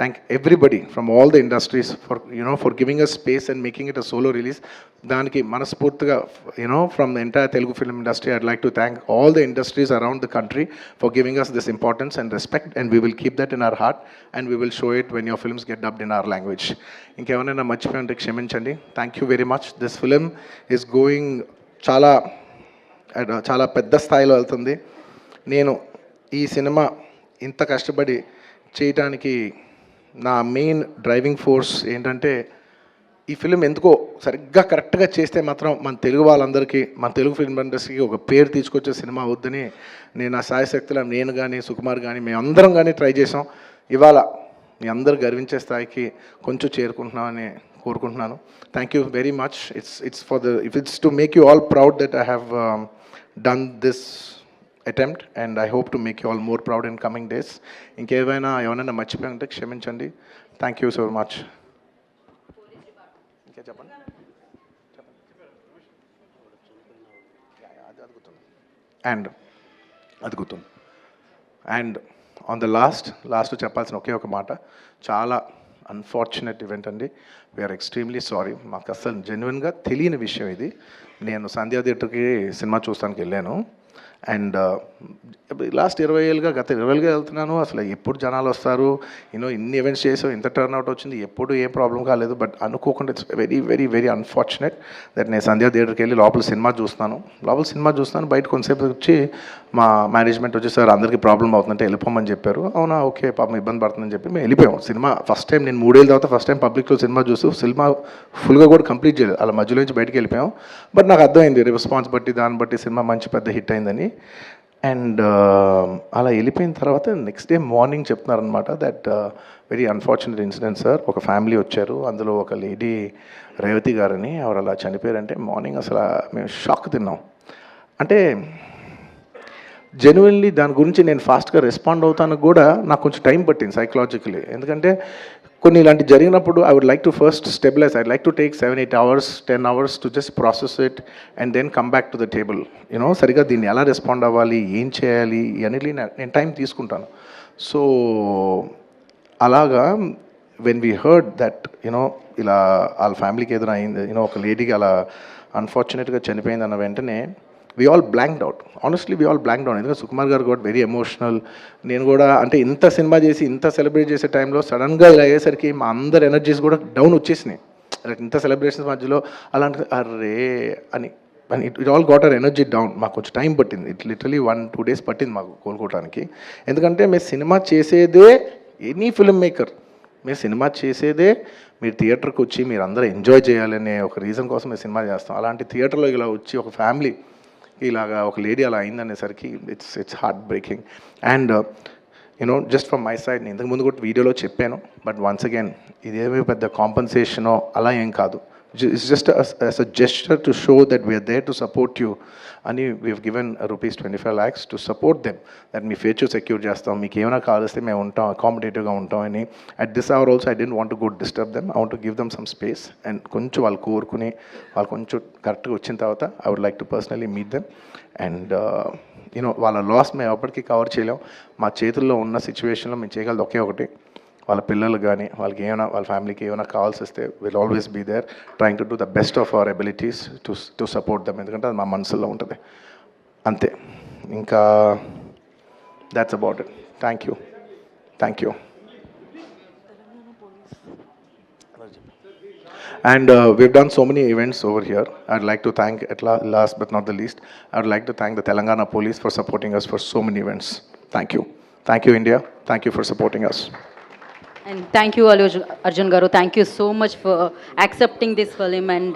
thank everybody from all the industries for giving us space and making it a solo release. Daniki manaspurtiga, from the entire Telugu film industry, I'd like to thank all the industries around the country for giving us this importance and respect, and we will keep that in our heart, and we will show it when your films get dubbed in our language. Inkevanna marchipayunte kshaminchandi. Thank you very much. This film is going చాలా పెద్ద స్థాయిలో వెళ్తుంది. నేను ఈ cinema ఇంత కష్టపడి చేయడానికి నా మెయిన్ డ్రైవింగ్ ఫోర్స్ ఏంటంటే, ఈ ఫిలిం ఎందుకో సరిగ్గా కరెక్ట్గా చేస్తే మాత్రం మన తెలుగు వాళ్ళందరికీ, మన తెలుగు ఫిల్మ్ ఇండస్ట్రీకి ఒక పేరు తీసుకొచ్చే సినిమా అవుద్దని నేను నా శాయశక్తుల నేను కానీ సుకుమార్ కానీ మేమందరం కానీ ట్రై చేసాం. ఇవాళ మీ అందరు గర్వించే స్థాయికి కొంచెం చేరుకుంటున్నామని కోరుకుంటున్నాను. Thank you very much. It's to make you all proud that I have done this attempt, and I hope to make you all more proud in coming days. ఇంకేమైనా ఎవరైనా మర్చిపోయింటే క్షమించండి. Thank you so much. ఇంకా చెప్పండి. And and on the last చెప్పాల్సిన ఒకే ఒక మాట, చాలా అన్ఫార్చునేట్ ఈవెంట్ అండి. We are extremely sorry. మాకు అసలు జెన్యున్గా తెలియని విషయం ఇది. నేను సంధ్యా థియేటర్కి సినిమా చూస్తానికి వెళ్ళాను, అండ్ లాస్ట్ 20 ఏళ్ళుగా గత 20 ఏళ్ళుగా వెళ్తున్నాను. అసలు ఎప్పుడు జనాలు వస్తారు, ఇన్ని ఈవెంట్స్ చేసావు, ఇంత టర్న్అవుట్ వచ్చింది, ఎప్పుడు ఏం ప్రాబ్లం కాలేదు. బట్ అనుకోకుండా it's very very very unfortunate that నేను సంధ్యా థియేటర్కి వెళ్ళి లోపల సినిమా చూస్తున్నాను. బయట కొంతసేపు వచ్చి మా మేనేజ్మెంట్ వచ్చి, సార్ అందరికీ ప్రాబ్లం అవుతుందంటే వెళ్ళిపోమని చెప్పారు. అవునా, ఓకే, పాపం ఇబ్బంది పడుతుందని చెప్పి మేము వెళ్ళిపోయాం. సినిమా ఫస్ట్ టైం నేను 3 ఏళ్ళ తర్వాత ఫస్ట్ టైం పబ్లిక్లో సినిమా చూస్తూ సినిమా ఫుల్గా కూడా కంప్లీట్ చేయలేదు, అలా మధ్యలో నుంచి బయటకు వెళ్ళిపోయాం. బట్ నాకు అర్థమైంది రెస్పాన్స్ బట్టి, దాన్ని బట్టి సినిమా మంచి పెద్ద హిట్ అయిందని. అండ్ అలా వెళ్ళిపోయిన తర్వాత నెక్స్ట్ డే మార్నింగ్ చెప్తున్నారనమాట that very unfortunate incident sir, ఒక ఫ్యామిలీ వచ్చారు, అందులో ఒక లేడీ రేవతి గారని, ఎవరు అలా చనిపోయారంటే మార్నింగ్ అసలు మేము షాక్ తిన్నాం. అంటే జెన్యున్లీ దాని గురించి నేను ఫాస్ట్గా రెస్పాండ్ అవుతాను కూడా నాకు కొంచెం టైం పట్టింది సైకలాజికలీ. ఎందుకంటే కొన్ని ఇలాంటి జరిగినప్పుడు I would like to first stabilize. I like to take 7-8 hours 10 hours to just process it and then come back to the table. సరిగా దీన్ని ఎలా రెస్పాండ్ అవ్వాలి, ఏం చేయాలి, ఇవన్నీ నేను టైం తీసుకుంటాను. సో అలాగా వెన్ వీ హర్డ్ దట్ ఇలా వాళ్ళ ఫ్యామిలీకి ఏదైనా అయింది, ఒక లేడీకి అలా అన్ఫార్చునేట్గా చనిపోయింది అన్న వెంటనే we all blanked out. Honestly, we all blanked out. ఎందుకంటే సుకుమార్ గారు కూడా వెరీ ఎమోషనల్. నేను కూడా అంటే ఇంత సినిమా చేసి ఇంత సెలబ్రేట్ చేసే టైంలో సడన్గా ఇలా అయ్యేసరికి మా అందరి ఎనర్జీస్ కూడా డౌన్ వచ్చేసినాయి. ఇంత సెలబ్రేషన్స్ మధ్యలో అలాంటి అర్రే అని it all got our energy down. మాకు కొంచెం టైం పట్టింది. ఇట్ లిటరలీ 1-2 days పట్టింది మాకు కోలుకోవడానికి. ఎందుకంటే మేము సినిమా చేసేదే, ఎనీ ఫిల్మ్ మేకర్ మీరు సినిమా చేసేదే మీరు థియేటర్కి వచ్చి మీరు అందరూ ఎంజాయ్ చేయాలనే ఒక రీజన్ కోసం మేము సినిమా చేస్తాం. అలాంటి థియేటర్లో ఇలా వచ్చి ఒక ఫ్యామిలీ ఇలాగా ఒక లేడీ అలా అయిందనేసరికి it's heartbreaking. And just from my side, నేను ఇంతకుముందు కూడా వీడియోలో చెప్పాను, బట్ వన్స్ అగైన్ ఇదేమీ పెద్ద కాంపన్సేషనో అలా ఏం కాదు. It's just as a gesture to show that we are there to support you. And we have given rupees 25 lakhs to support them. That మీ ఫ్యూచర్ సెక్యూర్ చేస్తాం, మీకు ఏమైనా కావాల్స్తే మేము ఉంటాం, అకామిడేటివ్గా ఉంటాం అని. At this hour also I don't want to go disturb them. I want to give them some space. And కొంచెం వాళ్ళు కోరుకుని వాళ్ళు కొంచెం కరెక్ట్గా వచ్చిన తర్వాత I would like to personally meet them. And వాళ్ళ లాస్ మేము ఎప్పటికీ కవర్ చేయలేం. మా చేతుల్లో ఉన్న సిచ్యువేషన్లో మేము చేయగలదు ఒకే ఒకటి, వాళ్ళ పిల్లలు కానీ వాళ్ళకి ఏమైనా వాళ్ళ ఫ్యామిలీకి ఏమైనా కావాల్సి వస్తే will always be there trying to do the best of our abilities to support them. ఎందుకంటే అది మా మనసులో ఉంటుంది అంతే. ఇంకా that's about it. Thank you. And we've done so many events over here. I'd like to thank, at last but not the least, I would like to thank the Telangana Police for supporting us for so many events. Thank you India. Thank you for supporting us. And thank you Arjun Garu. Thank you so much for accepting this film and